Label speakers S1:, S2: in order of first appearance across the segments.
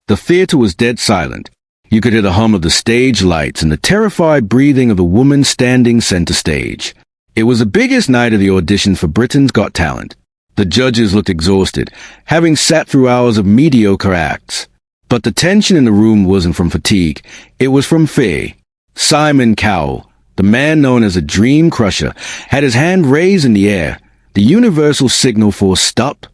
S1: The theater was dead silent. You could hear the hum of the stage lights and the terrified breathing of the woman standing center stage. It was the biggest night of the auditions for Britain's Got Talent. The judges looked exhausted, having sat through hours of mediocre acts. But the tension in the room wasn't from fatigue, it was from fear. Simon Cowell, the man known as a dream crusher, had his hand raised in the air, the universal signal for stop.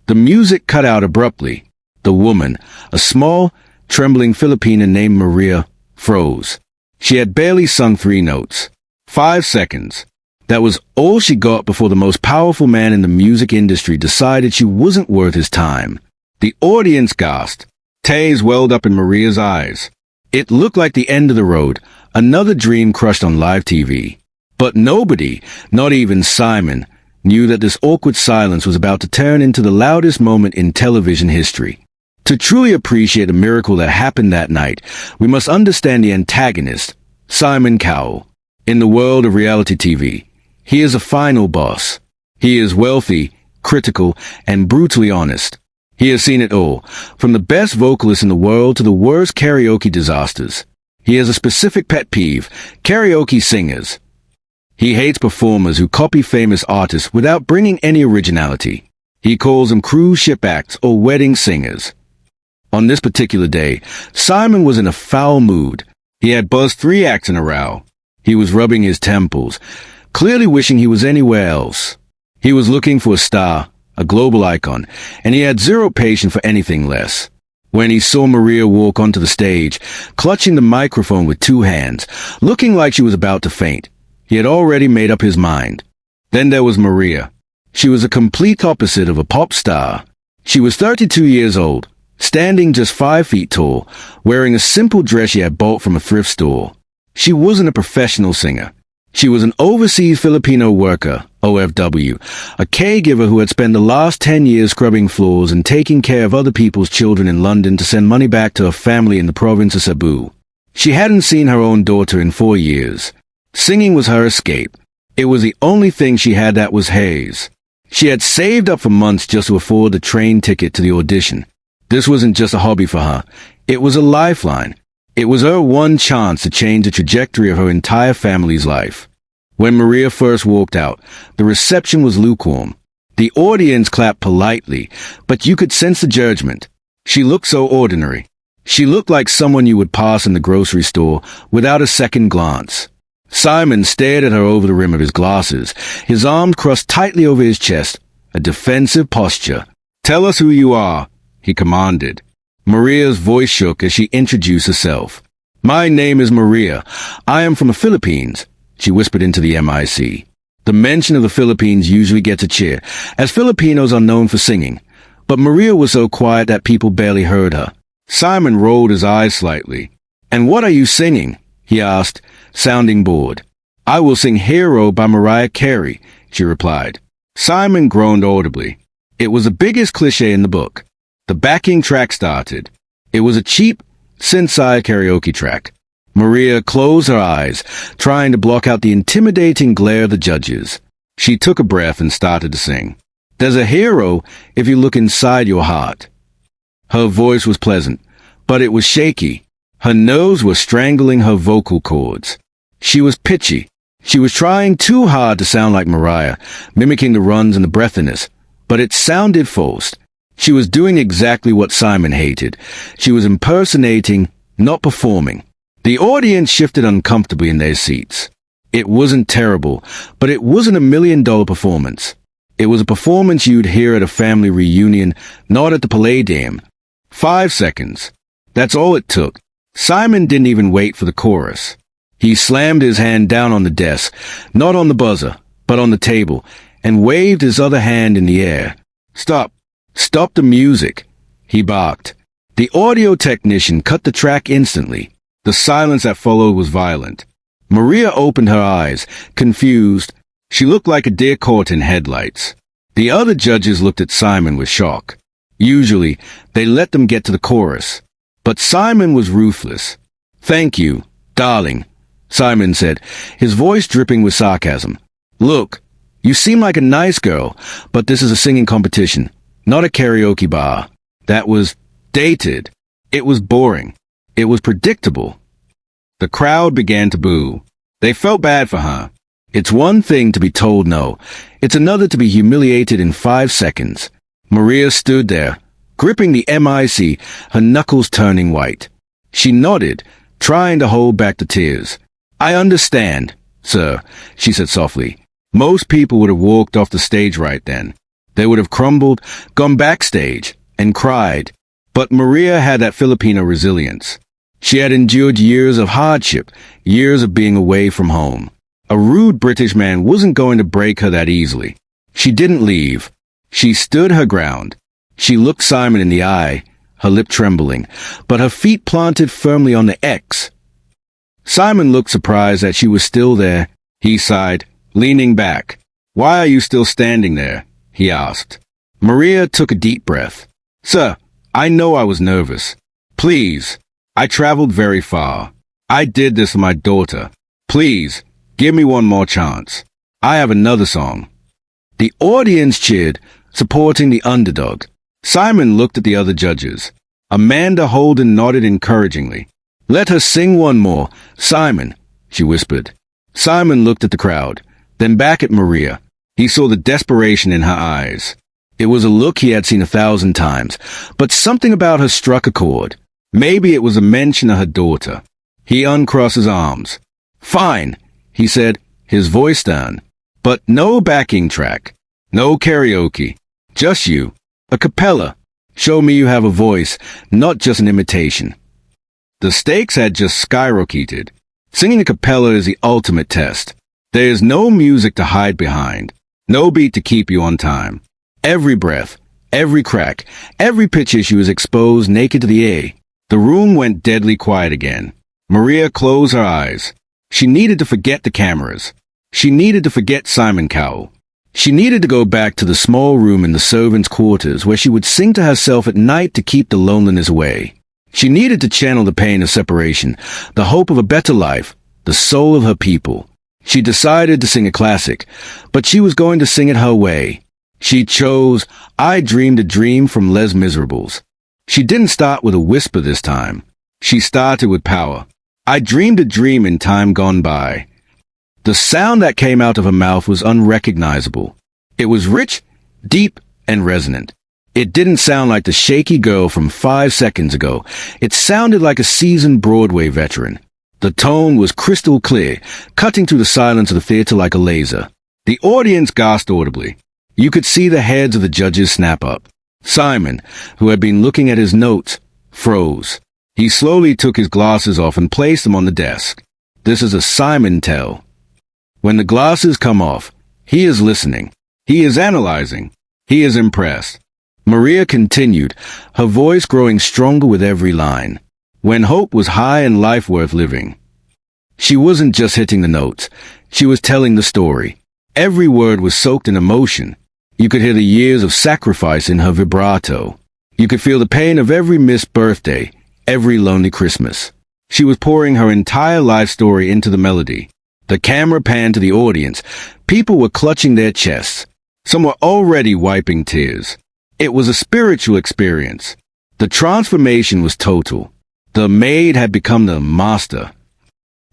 S1: The music cut out abruptly. The woman, a small, trembling Filipina named Maria, froze. She had barely sung 3 notes. 5 seconds. That was all she got before the most powerful man in the music industry decided she wasn't worth his time. The audience gasped. Tears welled up in Maria's eyes. It looked like the end of the road, another dream crushed on live TV. But nobody, not even Simon, knew that this awkward silence was about to turn into the loudest moment in television history. To truly appreciate the miracle that happened that night, we must understand the antagonist, Simon Cowell. In the world of reality TV, he is a final boss. He is wealthy, critical, and brutally honest. He has seen it all, from the best vocalists in the world to the worst karaoke disasters. He has a specific pet peeve: karaoke singers. He hates performers who copy famous artists without bringing any originality. He calls them cruise ship acts or wedding singers. On this particular day, Simon was in a foul mood. He had buzzed 3 acts in a row. He was rubbing his temples, clearly wishing he was anywhere else. He was looking for a star, a global icon, and he had zero patience for anything less. When he saw Maria walk onto the stage, clutching the microphone with 2 hands, looking like she was about to faint, he had already made up his mind. Then there was Maria. She was a complete opposite of a pop star. She was 32 years old, standing just 5 feet tall, wearing a simple dress she had bought from a thrift store. She wasn't a professional singer. She was an overseas Filipino worker, OFW, a caregiver who had spent the last 10 years scrubbing floors and taking care of other people's children in London to send money back to her family in the province of Cebu. She hadn't seen her own daughter in 4 years. Singing was her escape. It was the only thing she had that was hers. She had saved up for months just to afford the train ticket to the audition. This wasn't just a hobby for her. It was a lifeline. It was her one chance to change the trajectory of her entire family's life. When Maria first walked out, the reception was lukewarm. The audience clapped politely, but you could sense the judgment. She looked so ordinary. She looked like someone you would pass in the grocery store without a second glance. Simon stared at her over the rim of his glasses, his arms crossed tightly over his chest, a defensive posture. "Tell us who you are," he commanded. Maria's voice shook as she introduced herself. "My name is Maria. I am from the Philippines," she whispered into the mic. The mention of the Philippines usually gets a cheer, as Filipinos are known for singing. But Maria was so quiet that people barely heard her. Simon rolled his eyes slightly. "And what are you singing?" he asked, sounding bored. "I will sing Hero by Mariah Carey," she replied. Simon groaned audibly. It was the biggest cliché in the book. The backing track started. It was a cheap, synth-side karaoke track. Maria closed her eyes, trying to block out the intimidating glare of the judges. She took a breath and started to sing. "There's a hero if you look inside your heart." Her voice was pleasant, but it was shaky. Her nerves were strangling her vocal cords. She was pitchy. She was trying too hard to sound like Mariah, mimicking the runs and the breathiness, but it sounded forced. She was doing exactly what Simon hated. She was impersonating, not performing. The audience shifted uncomfortably in their seats. It wasn't terrible, but it wasn't $1 million performance. It was a performance you'd hear at a family reunion, not at the Palladium. 5 seconds. That's all it took. Simon didn't even wait for the chorus. He slammed his hand down on the desk, not on the buzzer, but on the table, and waved his other hand in the air. "Stop. Stop the music," he barked. The audio technician cut the track instantly. The silence that followed was violent. Maria opened her eyes, confused. She looked like a deer caught in headlights. The other judges looked at Simon with shock. Usually, they let them get to the chorus. But Simon was ruthless. "Thank you, darling," Simon said, his voice dripping with sarcasm. "Look, you seem like a nice girl, but this is a singing competition, not a karaoke bar." That was dated. It was boring. It was predictable. The crowd began to boo. They felt bad for her. It's one thing to be told no. It's another to be humiliated in 5 seconds. Maria stood there, gripping the mic, her knuckles turning white. She nodded, trying to hold back the tears. "I understand, sir," she said softly. Most people would have walked off the stage right then. They would have crumbled, gone backstage, and cried. But Maria had that Filipino resilience. She had endured years of hardship, years of being away from home. A rude British man wasn't going to break her that easily. She didn't leave. She stood her ground. She looked Simon in the eye, her lip trembling, but her feet planted firmly on the X. Simon looked surprised that she was still there. He sighed, leaning back. "Why are you still standing there?" he asked. Maria took a deep breath. "Sir, I know I was nervous. Please, I traveled very far. I did this for my daughter. Please, give me one more chance. I have another song." The audience cheered, supporting the underdog. Simon looked at the other judges. Amanda Holden nodded encouragingly. "Let her sing one more, Simon," she whispered. Simon looked at the crowd, then back at Maria. He saw the desperation in her eyes. It was a look he had seen 1,000 times, but something about her struck a chord. Maybe it was a mention of her daughter. He uncrossed his arms. "Fine," he said, his voice stern. "But no backing track. No karaoke. Just you. A cappella. Show me you have a voice, not just an imitation." The stakes had just skyrocketed. Singing a cappella is the ultimate test. There is no music to hide behind. No beat to keep you on time. Every breath, every crack, every pitch issue is exposed naked to the air. The room went deadly quiet again. Maria closed her eyes. She needed to forget the cameras. She needed to forget Simon Cowell. She needed to go back to the small room in the servants' quarters where she would sing to herself at night to keep the loneliness away. She needed to channel the pain of separation, the hope of a better life, the soul of her people. She decided to sing a classic, but she was going to sing it her way. She chose "I Dreamed a Dream" from Les Miserables. She didn't start with a whisper this time. She started with power. "I dreamed a dream in time gone by." The sound that came out of her mouth was unrecognizable. It was rich, deep, and resonant. It didn't sound like the shaky girl from 5 seconds ago. It sounded like a seasoned Broadway veteran. The tone was crystal clear, cutting through the silence of the theater like a laser. The audience gasped audibly. You could see the heads of the judges snap up. Simon, who had been looking at his notes, froze. He slowly took his glasses off and placed them on the desk. This is a Simon tell. When the glasses come off, he is listening. He is analyzing. He is impressed. Maria continued, her voice growing stronger with every line. When hope was high and life worth living. She wasn't just hitting the notes. She was telling the story. Every word was soaked in emotion. You could hear the years of sacrifice in her vibrato. You could feel the pain of every missed birthday, every lonely Christmas. She was pouring her entire life story into the melody. The camera panned to the audience. People were clutching their chests. Some were already wiping tears. It was a spiritual experience. The transformation was total. The maid had become the master.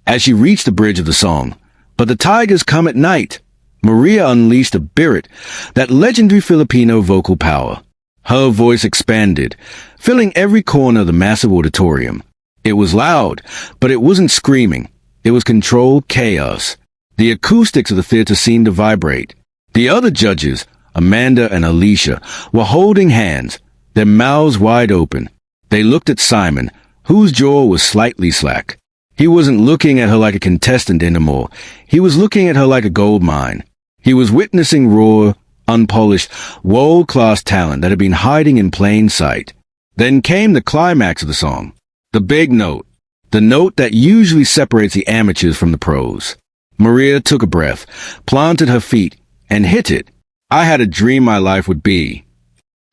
S1: As she reached the bridge of the song, "But the tigers come at night," Maria unleashed a birit, that legendary Filipino vocal power. Her voice expanded, filling every corner of the massive auditorium. It was loud, but it wasn't screaming. It was controlled chaos. The acoustics of the theater seemed to vibrate. The other judges, Amanda and Alicia, were holding hands, their mouths wide open. They looked at Simon, whose jaw was slightly slack. He wasn't looking at her like a contestant anymore. He was looking at her like a gold mine. He was witnessing raw, unpolished, world-class talent that had been hiding in plain sight. Then came the climax of the song. The big note. The note that usually separates the amateurs from the pros. Maria took a breath, planted her feet, and hit it. "I had a dream my life would be."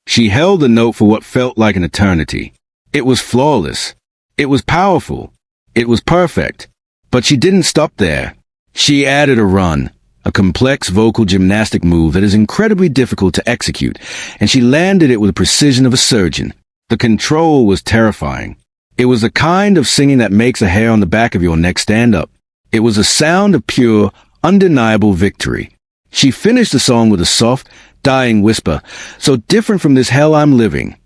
S1: She held the note for what felt like an eternity. It was flawless. It was powerful. It was perfect. But she didn't stop there. She added a run, a complex vocal gymnastic move that is incredibly difficult to execute, and she landed it with the precision of a surgeon. The control was terrifying. It was the kind of singing that makes the hair on the back of your neck stand up. It was a sound of pure, undeniable victory. She finished the song with a soft, dying whisper, so different from this hell I'm living.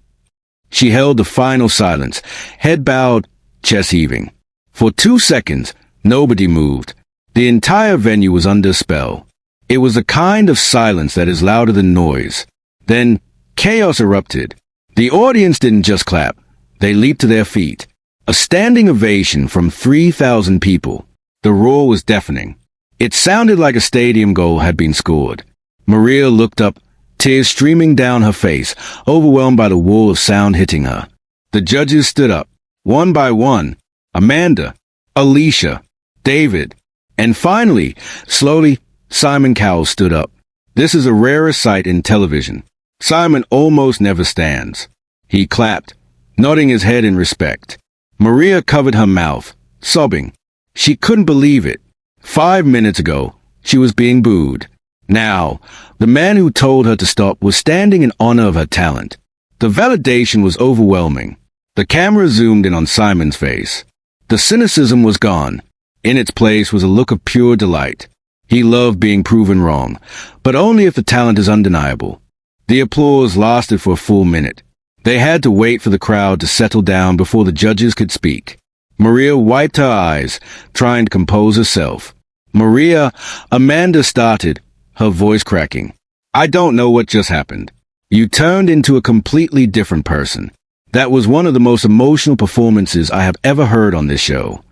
S1: She held the final silence, head bowed, chest heaving. For 2 seconds, nobody moved. The entire venue was under spell. It was the kind of silence that is louder than noise. Then, chaos erupted. The audience didn't just clap. They leaped to their feet. A standing ovation from 3,000 people. The roar was deafening. It sounded like a stadium goal had been scored. Maria looked up, tears streaming down her face, overwhelmed by the wall of sound hitting her. The judges stood up, one by one. Amanda, Alicia, David, and finally, slowly, Simon Cowell stood up. This is a rarer sight in television. Simon almost never stands. He clapped, nodding his head in respect. Maria covered her mouth, sobbing. She couldn't believe it. 5 minutes ago, she was being booed. Now, the man who told her to stop was standing in honor of her talent. The validation was overwhelming. The camera zoomed in on Simon's face. The cynicism was gone. In its place was a look of pure delight. He loved being proven wrong, but only if the talent is undeniable. The applause lasted for a full minute. They had to wait for the crowd to settle down before the judges could speak. Maria wiped her eyes, trying to compose herself. Amanda started, her voice cracking. I don't know what just happened. You turned into a completely different person. That was one of the most emotional performances I have ever heard on this show.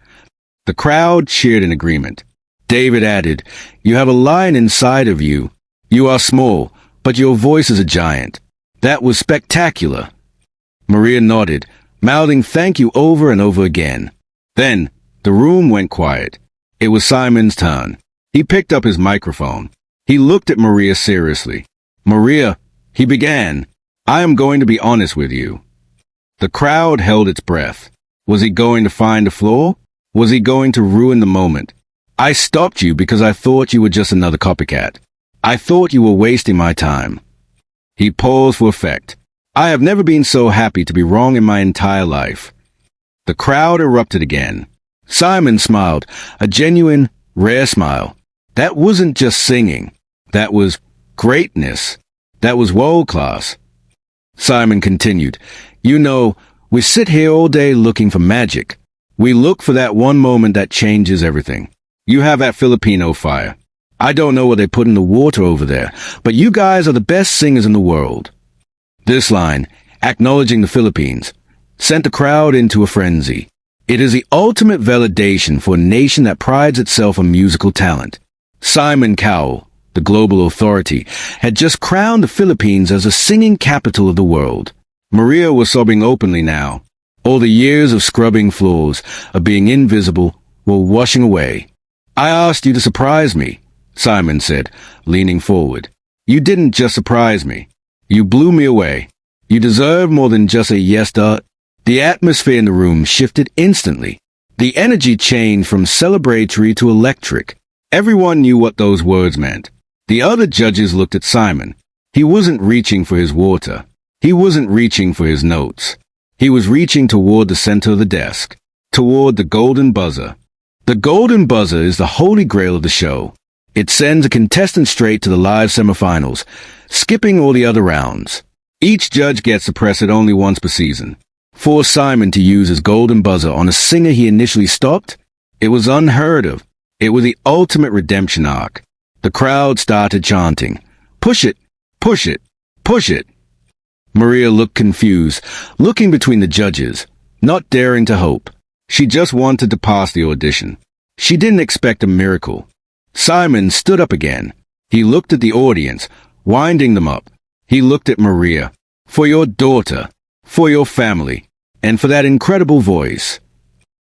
S1: The crowd cheered in agreement. David added, You have a lion inside of you. You are small, but your voice is a giant. That was spectacular. Maria nodded, mouthing thank you over and over again. Then, the room went quiet. It was Simon's turn. He picked up his microphone. He looked at Maria seriously. Maria, he began, I am going to be honest with you. The crowd held its breath. Was he going to find a flaw? Was he going to ruin the moment? I stopped you because I thought you were just another copycat. I thought you were wasting my time. He paused for effect. I have never been so happy to be wrong in my entire life. The crowd erupted again. Simon smiled, a genuine, rare smile. That wasn't just singing. That was greatness. That was world class. Simon continued, You know, we sit here all day looking for magic. We look for that one moment that changes everything. You have that Filipino fire. I don't know what they put in the water over there, but you guys are the best singers in the world. This line, acknowledging the Philippines, sent the crowd into a frenzy. It is the ultimate validation for a nation that prides itself on musical talent. Simon Cowell, the global authority, had just crowned the Philippines as the singing capital of the world. Maria was sobbing openly now. All the years of scrubbing floors, of being invisible, were washing away. I asked you to surprise me, Simon said, leaning forward. You didn't just surprise me. You blew me away. You deserve more than just a yes, duh. The atmosphere in the room shifted instantly. The energy changed from celebratory to electric. Everyone knew what those words meant. The other judges looked at Simon. He wasn't reaching for his water. He wasn't reaching for his notes. He was reaching toward the center of the desk, toward the golden buzzer. The golden buzzer is the holy grail of the show. It sends a contestant straight to the live semifinals, skipping all the other rounds. Each judge gets to press it only once per season. For Simon to use his golden buzzer on a singer he initially stopped, it was unheard of. It was the ultimate redemption arc. The crowd started chanting, "Push it! Push it! Push it!" Maria looked confused, looking between the judges, not daring to hope. She just wanted to pass the audition. She didn't expect a miracle. Simon stood up again. He looked at the audience, winding them up. He looked at Maria. For your daughter, for your family, and for that incredible voice.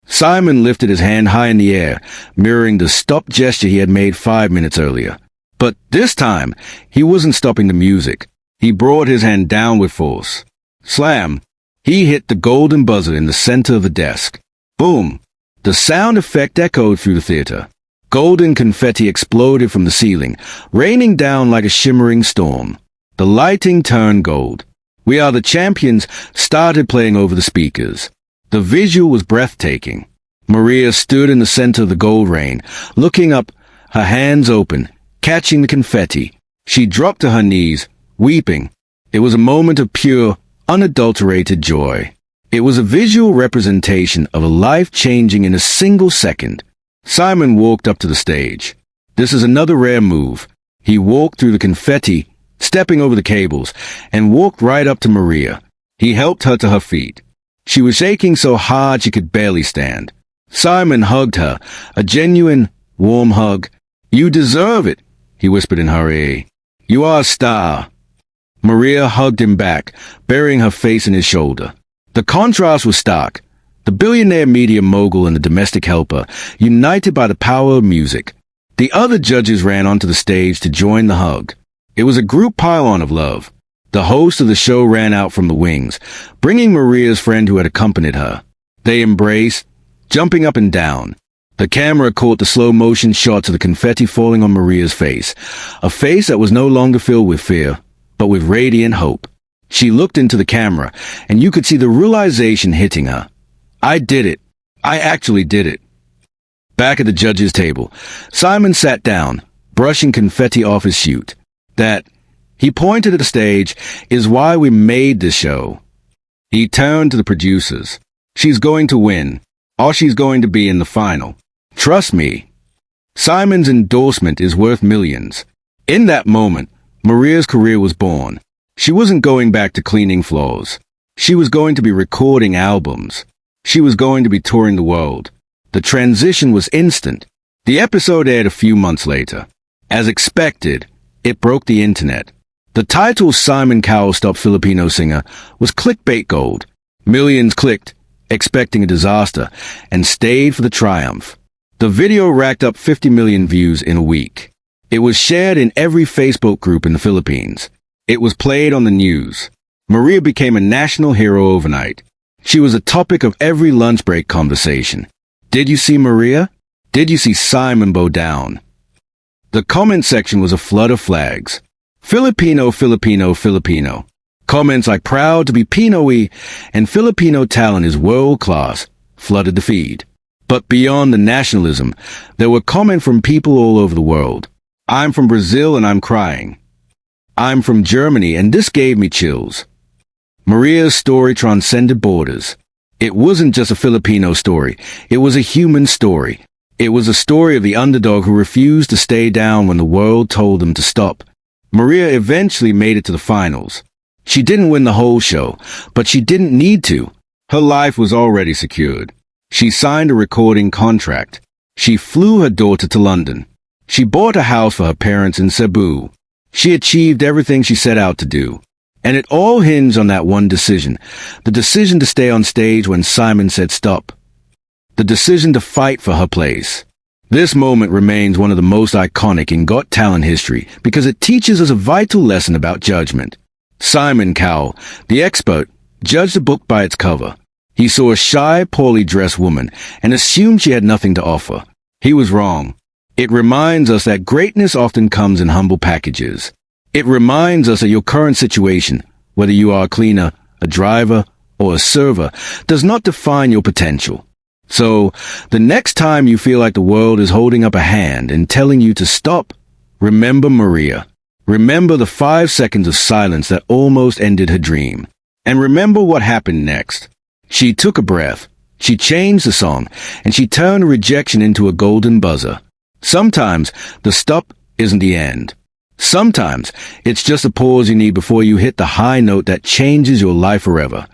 S1: Simon lifted his hand high in the air, mirroring the stop gesture he had made 5 minutes earlier. But this time, he wasn't stopping the music. He brought his hand down with force. Slam! He hit the golden buzzer in the center of the desk. Boom! The sound effect echoed through the theater. Golden confetti exploded from the ceiling, raining down like a shimmering storm. The lighting turned gold. We Are the Champions started playing over the speakers. The visual was breathtaking. Maria stood in the center of the gold rain, looking up, her hands open, catching the confetti. She dropped to her knees, weeping. It was a moment of pure, unadulterated joy. It was a visual representation of a life changing in a single second. Simon walked up to the stage. This is another rare move. He walked through the confetti, stepping over the cables, and walked right up to Maria. He helped her to her feet. She was shaking so hard she could barely stand. Simon hugged her, a genuine, warm hug. "You deserve it," he whispered in her ear. "You are a star." Maria hugged him back, burying her face in his shoulder. The contrast was stark. The billionaire media mogul and the domestic helper, united by the power of music. The other judges ran onto the stage to join the hug. It was a group pile-on of love. The host of the show ran out from the wings, bringing Maria's friend who had accompanied her. They embraced, jumping up and down. The camera caught the slow-motion shots of the confetti falling on Maria's face, a face that was no longer filled with fear, but with radiant hope. She looked into the camera, and you could see the realization hitting her. I did it. I actually did it. Back at the judges' table, Simon sat down, brushing confetti off his suit. That, he pointed at the stage, is why we made this show. He turned to the producers. She's going to win, or she's going to be in the final. Trust me. Simon's endorsement is worth millions. In that moment, Maria's career was born. She wasn't going back to cleaning floors. She was going to be recording albums. She was going to be touring the world. The transition was instant. The episode aired a few months later. As expected, it broke the internet. The title Simon Cowell Stopped Filipino Singer was clickbait gold. Millions clicked, expecting a disaster, and stayed for the triumph. The video racked up 50 million views in a week. It was shared in every Facebook group in the Philippines. It was played on the news. Maria became a national hero overnight. She was a topic of every lunch break conversation. Did you see Maria? Did you see Simon bow down? The comment section was a flood of flags. Filipino, Filipino, Filipino. Comments like proud to be Pinoy and Filipino talent is world-class flooded the feed. But beyond the nationalism, there were comments from people all over the world. I'm from Brazil and I'm crying. I'm from Germany and this gave me chills. Maria's story transcended borders. It wasn't just a Filipino story. It was a human story. It was a story of the underdog who refused to stay down when the world told them to stop. Maria eventually made it to the finals. She didn't win the whole show, but she didn't need to. Her life was already secured. She signed a recording contract. She flew her daughter to London. She bought a house for her parents in Cebu. She achieved everything she set out to do. And it all hinged on that one decision. The decision to stay on stage when Simon said stop. The decision to fight for her place. This moment remains one of the most iconic in Got Talent history because it teaches us a vital lesson about judgment. Simon Cowell, the expert, judged a book by its cover. He saw a shy, poorly dressed woman and assumed she had nothing to offer. He was wrong. It reminds us that greatness often comes in humble packages. It reminds us that your current situation, whether you are a cleaner, a driver, or a server, does not define your potential. So, the next time you feel like the world is holding up a hand and telling you to stop, remember Maria. Remember the 5 seconds of silence that almost ended her dream. And remember what happened next. She took a breath, she changed the song, and she turned rejection into a golden buzzer. Sometimes the stop isn't the end. Sometimes it's just a pause you need before you hit the high note that changes your life forever.